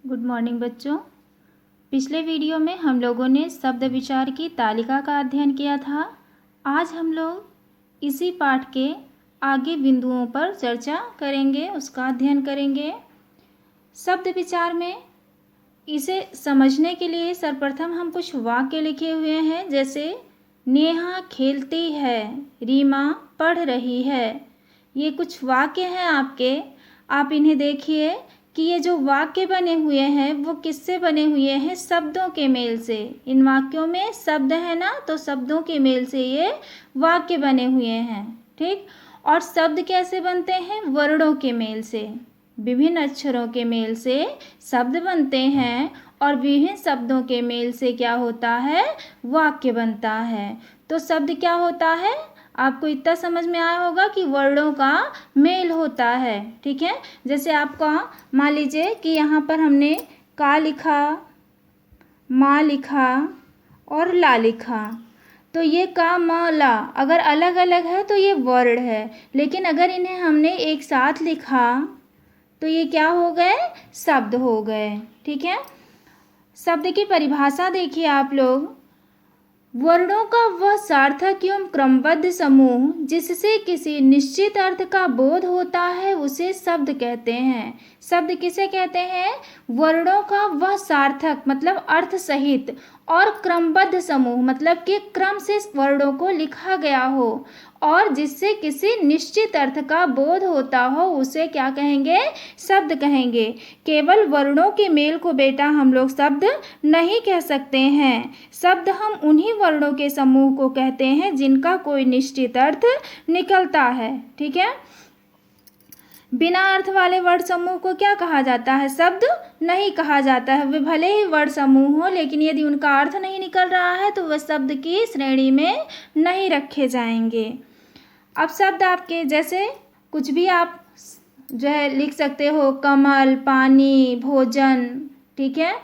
Good morning बच्चों। पिछले video में हम लोगों ने शब्द विचार की तालिका का अध्ययन किया था। आज हम लोग इसी पाठ के आगे बिंदुओं पर चर्चा करेंगे, उसका अध्ययन करेंगे। शब्द विचार में इसे समझने के लिए सर्वप्रथम हम कुछ वाक्य लिखे हुए हैं, जैसे नेहा खेलती है, रीमा पढ़ रही है। ये कुछ वाक्य हैं आपके, आप इन्हें देखिए कि ये जो वाक्य बने हुए हैं वो किससे बने हुए हैं? शब्दों के मेल से। इन वाक्यों में शब्द है ना, तो शब्दों के मेल से ये वाक्य बने हुए हैं, ठीक। और शब्द कैसे बनते हैं? वर्णों के मेल से, विभिन्न अक्षरों के मेल से शब्द बनते हैं और विभिन्न शब्दों के मेल से क्या होता है? वाक्य बनता है। तो शब्द क्या होता है? आपको इतना समझ में आया होगा कि वर्णों का मेल होता है, ठीक है। जैसे आपका मान लीजिए कि यहाँ पर हमने का लिखा, माँ लिखा और ला लिखा, तो ये का, म, ला अगर अलग अलग है तो ये वर्ण है, लेकिन अगर इन्हें हमने एक साथ लिखा तो ये क्या हो गए? शब्द हो गए, ठीक है। शब्द की परिभाषा देखिए आप लोग। वर्णों का वह सार्थक एवं क्रमबद्ध समूह जिससे किसी निश्चित अर्थ का बोध होता है उसे शब्द कहते हैं। शब्द किसे कहते हैं? वर्णों का वह सार्थक मतलब अर्थ सहित और क्रमबद्ध समूह मतलब कि क्रम से वर्णों को लिखा गया हो और जिससे किसी निश्चित अर्थ का बोध होता हो उसे क्या कहेंगे? शब्द कहेंगे। केवल वर्णों के मेल को बेटा हम लोग शब्द नहीं कह सकते हैं। शब्द हम उन्हीं वर्णों के समूह को कहते हैं जिनका कोई निश्चित अर्थ निकलता है, ठीक है। बिना अर्थ वाले वर्ण समूह को क्या कहा जाता है? शब्द नहीं कहा जाता है। वे भले ही वर्ण समूह हो, लेकिन यदि उनका अर्थ नहीं निकल रहा है तो वह शब्द की श्रेणी में नहीं रखे जाएंगे। अब शब्द आपके जैसे कुछ भी आप जो है लिख सकते हो, कमल, पानी, भोजन, ठीक है,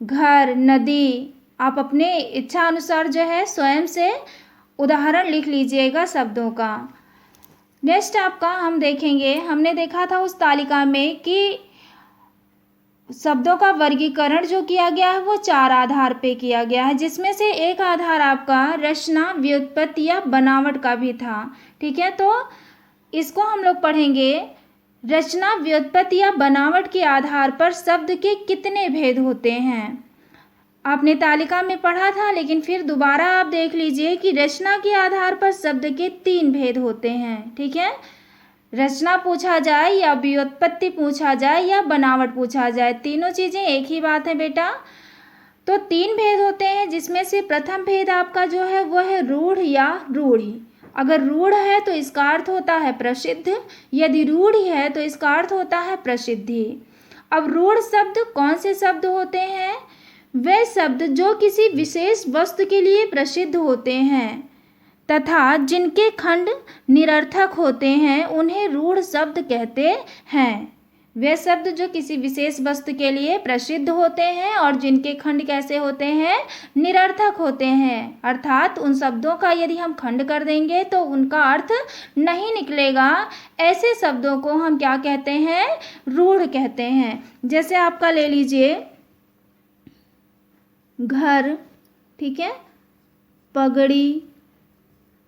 घर, नदी। आप अपने इच्छा अनुसार जो है स्वयं से उदाहरण लिख लीजिएगा शब्दों का। नेक्स्ट आपका हम देखेंगे, हमने देखा था उस तालिका में कि शब्दों का वर्गीकरण जो किया गया है वो 4 आधार पे किया गया है, जिसमें से एक आधार आपका रचना, व्युत्पत्ति या बनावट का भी था, ठीक है। तो इसको हम लोग पढ़ेंगे। रचना, व्युत्पत्ति या बनावट के आधार पर शब्द के कितने भेद होते हैं? आपने तालिका में पढ़ा था, लेकिन फिर दोबारा आप देख लीजिए कि रचना के आधार पर शब्द के 3 भेद होते हैं, ठीक है। रचना पूछा जाए या व्युत्पत्ति पूछा जाए या बनावट पूछा जाए, तीनों चीज़ें एक ही बात है बेटा। तो 3 भेद होते हैं, जिसमें से प्रथम भेद आपका जो है वो है रूढ़ या रूढ़ी। अगर रूढ़ है तो इसका अर्थ होता है प्रसिद्ध, यदि रूढ़ी है तो इसका अर्थ होता है प्रसिद्धि। अब रूढ़ शब्द कौन से शब्द होते हैं? वे शब्द जो किसी विशेष वस्तु के लिए प्रसिद्ध होते हैं तथा जिनके खंड निरर्थक होते हैं उन्हें रूढ़ शब्द कहते हैं। वे शब्द जो किसी विशेष वस्तु के लिए प्रसिद्ध होते हैं और जिनके खंड कैसे होते हैं? निरर्थक होते हैं। अर्थात उन शब्दों का यदि हम खंड कर देंगे तो उनका अर्थ नहीं निकलेगा। ऐसे शब्दों को हम क्या कहते हैं? रूढ़ कहते हैं। जैसे आपका ले लीजिए घर, ठीक है, पगड़ी।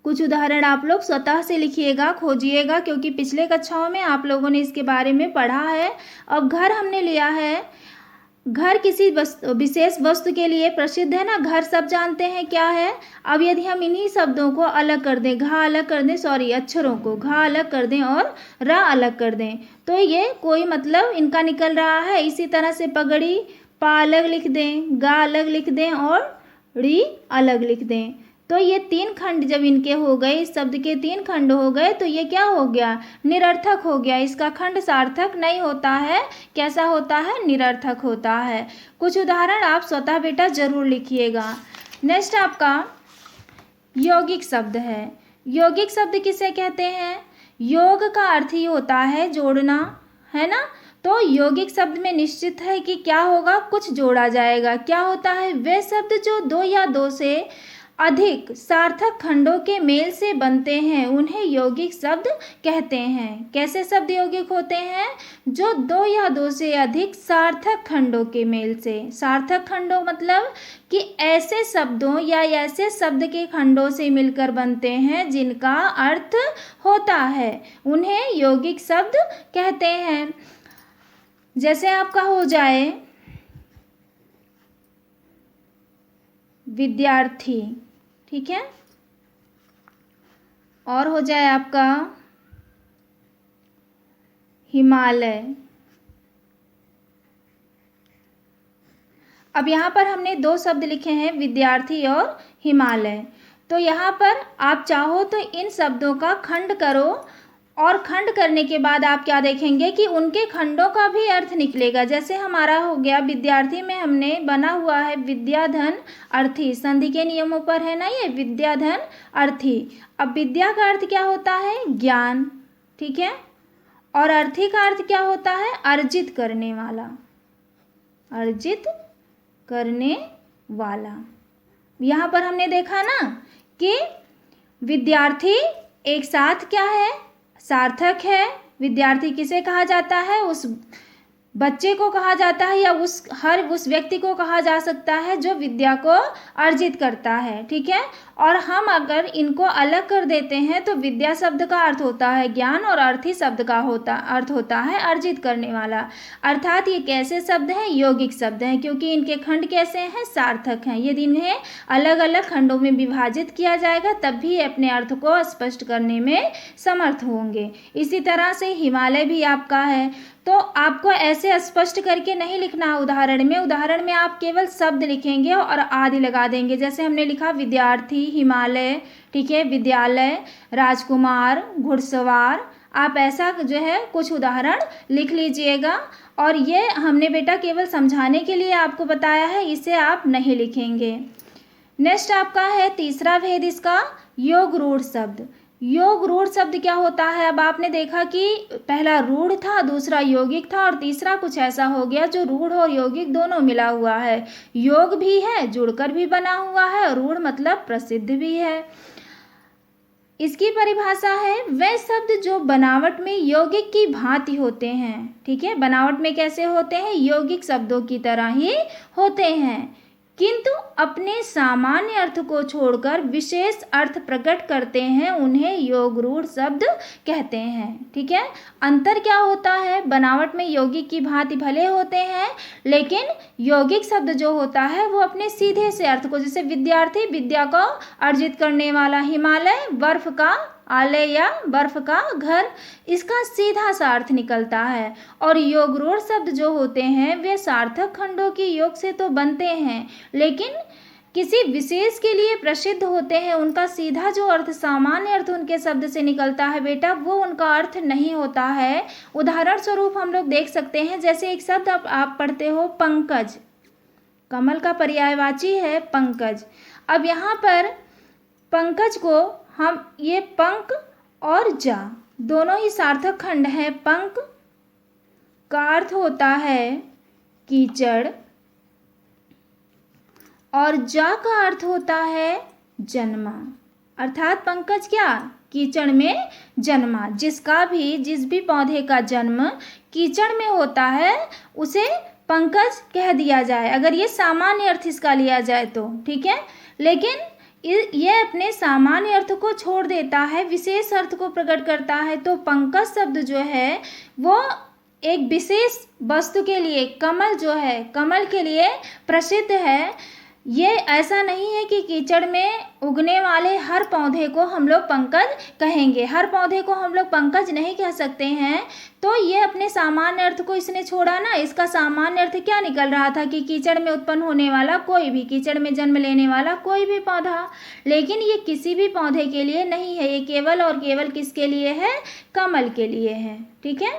कुछ उदाहरण आप लोग स्वतः से लिखिएगा, खोजिएगा, क्योंकि पिछले कक्षाओं में आप लोगों ने इसके बारे में पढ़ा है। अब घर हमने लिया है, घर किसी विशेष वस्तु के लिए प्रसिद्ध है ना, घर सब जानते हैं क्या है। अब यदि हम इन्हीं शब्दों को अलग कर दें, घा अलग कर दें, सॉरी अक्षरों को घा अलग कर दें और रा अलग कर दें, तो ये कोई मतलब इनका निकल रहा है। इसी तरह से पगड़ी, पा अलग लिख दें, गा अलग लिख दें और री अलग लिख दें, तो ये 3 खंड जब इनके हो गए, इस शब्द के 3 खंड हो गए, तो ये क्या हो गया? निरर्थक हो गया। इसका खंड सार्थक नहीं होता है। कैसा होता है? निरर्थक होता है। कुछ उदाहरण आप स्वतः बेटा जरूर लिखिएगा। नेक्स्ट आपका यौगिक शब्द है। यौगिक शब्द किसे कहते हैं? योग का अर्थ ही होता है जोड़ना, है ना। तो यौगिक शब्द में निश्चित है कि क्या होगा? कुछ जोड़ा जाएगा। क्या होता है? वे शब्द जो 2 या 2 से अधिक सार्थक खंडों के मेल से बनते हैं उन्हें यौगिक शब्द कहते हैं। कैसे शब्द यौगिक होते हैं? जो दो या दो से अधिक सार्थक खंडों के मेल से। सार्थक खंडों मतलब कि ऐसे शब्दों या ऐसे शब्द के खंडों से मिलकर बनते हैं जिनका अर्थ होता है, उन्हें यौगिक शब्द कहते हैं। जैसे आपका हो जाए विद्यार्थी, ठीक है, और हो जाए आपका हिमालय। अब यहाँ पर हमने दो शब्द लिखे हैं, विद्यार्थी और हिमालय। तो यहाँ पर आप चाहो तो इन शब्दों का खंड करो और खंड करने के बाद आप क्या देखेंगे कि उनके खंडों का भी अर्थ निकलेगा। जैसे हमारा हो गया विद्यार्थी में हमने बना हुआ है विद्याधन अर्थी, संधि के नियमों पर है ना ये, विद्याधन अर्थी। अब विद्या का अर्थ क्या होता है? ज्ञान, ठीक है, और अर्थी का अर्थ क्या होता है? अर्जित करने वाला, अर्जित करने वाला। यहाँ पर हमने देखा ना कि विद्यार्थी एक साथ क्या है? सार्थक है। विद्यार्थी किसे कहा जाता है? उस बच्चे को कहा जाता है या उस व्यक्ति को कहा जा सकता है जो विद्या को अर्जित करता है, ठीक है। और हम अगर इनको अलग कर देते हैं तो विद्या शब्द का अर्थ होता है ज्ञान और अर्थी शब्द का अर्थ होता है अर्जित करने वाला। अर्थात ये कैसे शब्द हैं? यौगिक शब्द हैं, क्योंकि इनके खंड कैसे हैं? सार्थक हैं। यदि इन्हें अलग अलग खंडों में विभाजित किया जाएगा तब भी अपने अर्थ को स्पष्ट करने में समर्थ होंगे। इसी तरह से हिमालय भी आपका है, तो आपको ऐसे स्पष्ट करके नहीं लिखना। उदाहरण में आप केवल शब्द लिखेंगे और आदि लगा देंगे। जैसे हमने लिखा विद्यार्थी, हिमालय, ठीक है, विद्यालय, राजकुमार, घुड़सवार। आप ऐसा जो है कुछ उदाहरण लिख लीजिएगा। और ये हमने बेटा केवल समझाने के लिए आपको बताया है, इसे आप नहीं लिखेंगे। नेक्स्ट आपका है तीसरा भेद इसका, योग रूढ़ शब्द। योग रूढ़ शब्द क्या होता है? अब आपने देखा कि पहला रूढ़ था, दूसरा यौगिक था और तीसरा कुछ ऐसा हो गया जो रूढ़ और यौगिक दोनों मिला हुआ है। योग भी है, जुड़कर भी बना हुआ है, और रूढ़ मतलब प्रसिद्ध भी है। इसकी परिभाषा है वह शब्द जो बनावट में यौगिक की भांति होते हैं, ठीक है। बनावट में कैसे होते हैं? यौगिक शब्दों की तरह ही होते हैं, किंतु अपने सामान्य अर्थ को छोड़कर विशेष अर्थ प्रकट करते हैं, उन्हें योग रूढ़ शब्द कहते हैं, ठीक है। अंतर क्या होता है? बनावट में यौगिक की भांति भले होते हैं, लेकिन यौगिक शब्द जो होता है वो अपने सीधे से अर्थ को, जैसे विद्यार्थी विद्या को अर्जित करने वाला, हिमालय बर्फ का आलय या बर्फ का घर, इसका सीधा सा अर्थ निकलता है। और योग रूढ़ शब्द जो होते हैं वे सार्थक खंडों की योग से तो बनते हैं, लेकिन किसी विशेष के लिए प्रसिद्ध होते हैं। उनका सीधा जो अर्थ, सामान्य अर्थ उनके शब्द से निकलता है बेटा, वो उनका अर्थ नहीं होता है। उदाहरण स्वरूप हम लोग देख सकते हैं, जैसे एक शब्द आप पढ़ते हो पंकज, कमल का पर्यायवाची है पंकज। अब यहाँ पर पंकज को हम ये पंक और जा दोनों ही सार्थक खंड हैं। पंक का अर्थ होता है कीचड़ और जा का अर्थ होता है जन्मा। अर्थात पंकज क्या? कीचड़ में जन्मा। जिस भी पौधे का जन्म कीचड़ में होता है उसे पंकज कह दिया जाए, अगर ये सामान्य अर्थ इसका लिया जाए तो, ठीक है। लेकिन ये अपने सामान्य अर्थ को छोड़ देता है, विशेष अर्थ को प्रकट करता है। तो पंकज शब्द जो है वो एक विशेष वस्तु के लिए, कमल जो है, कमल के लिए प्रसिद्ध है। ये ऐसा नहीं है कि कीचड़ में उगने वाले हर पौधे को हम लोग पंकज कहेंगे, हर पौधे को हम लोग पंकज नहीं कह सकते हैं। तो ये अपने सामान्य अर्थ को इसने छोड़ा ना। इसका सामान्य अर्थ क्या निकल रहा था कि कीचड़ में उत्पन्न होने वाला कोई भी, कीचड़ में जन्म लेने वाला कोई भी पौधा। लेकिन ये किसी भी पौधे के लिए नहीं है, ये केवल और केवल किसके लिए है? कमल के लिए है, ठीक है।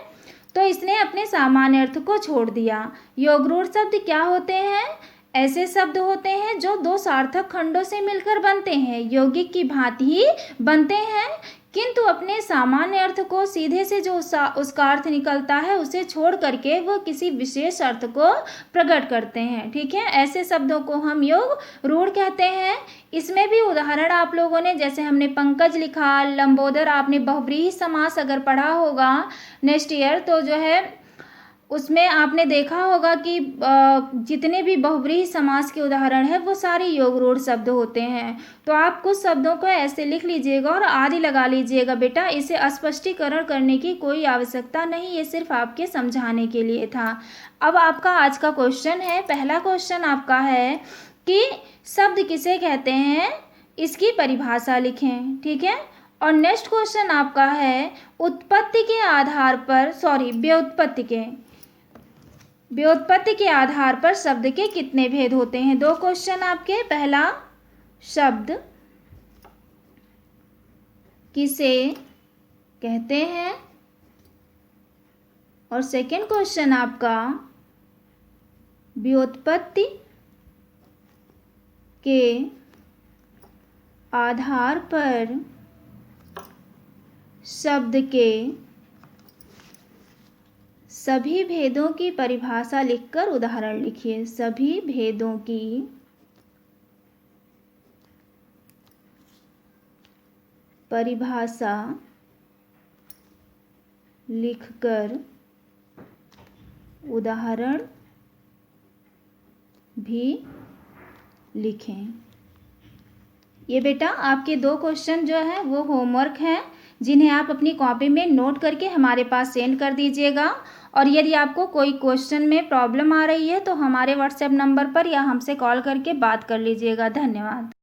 तो इसने अपने सामान्य अर्थ को छोड़ दिया। योग रूढ़ शब्द क्या होते हैं? ऐसे शब्द होते हैं जो दो सार्थक खंडों से मिलकर बनते हैं, यौगिक की भांति ही बनते हैं, किंतु अपने सामान्य अर्थ को सीधे से जो उसका अर्थ निकलता है उसे छोड़ करके वह किसी विशेष अर्थ को प्रकट करते हैं। ठीक है, ऐसे शब्दों को हम योग रूढ़ कहते हैं। इसमें भी उदाहरण आप लोगों ने, जैसे हमने पंकज लिखा, लंबोदर, आपने बहुव्रीहि समास अगर पढ़ा होगा नेक्स्ट ईयर तो जो है उसमें आपने देखा होगा कि जितने भी बहुव्रीहि समास के उदाहरण है वो सारे योग रूढ़ शब्द होते हैं। तो आप कुछ शब्दों को ऐसे लिख लीजिएगा और आदि लगा लीजिएगा बेटा, इसे स्पष्टीकरण करने की कोई आवश्यकता नहीं, ये सिर्फ आपके समझाने के लिए था। अब आपका आज का क्वेश्चन है, पहला क्वेश्चन आपका है कि शब्द किसे कहते हैं, इसकी परिभाषा लिखें। ठीक है, और नेक्स्ट क्वेश्चन आपका है उत्पत्ति के आधार पर, व्युत्पत्ति के आधार पर शब्द के कितने भेद होते हैं। दो क्वेश्चन आपके, पहला शब्द किसे कहते हैं और सेकंड क्वेश्चन आपका व्युत्पत्ति के आधार पर शब्द के सभी भेदों की परिभाषा लिखकर उदाहरण लिखिए। सभी भेदों की परिभाषा लिखकर उदाहरण भी लिखें। ये बेटा आपके दो क्वेश्चन जो है वो होमवर्क हैं, जिन्हें आप अपनी कॉपी में नोट करके हमारे पास सेंड कर दीजिएगा। और यदि आपको कोई क्वेश्चन में प्रॉब्लम आ रही है तो हमारे व्हाट्सएप नंबर पर या हमसे कॉल करके बात कर लीजिएगा। धन्यवाद।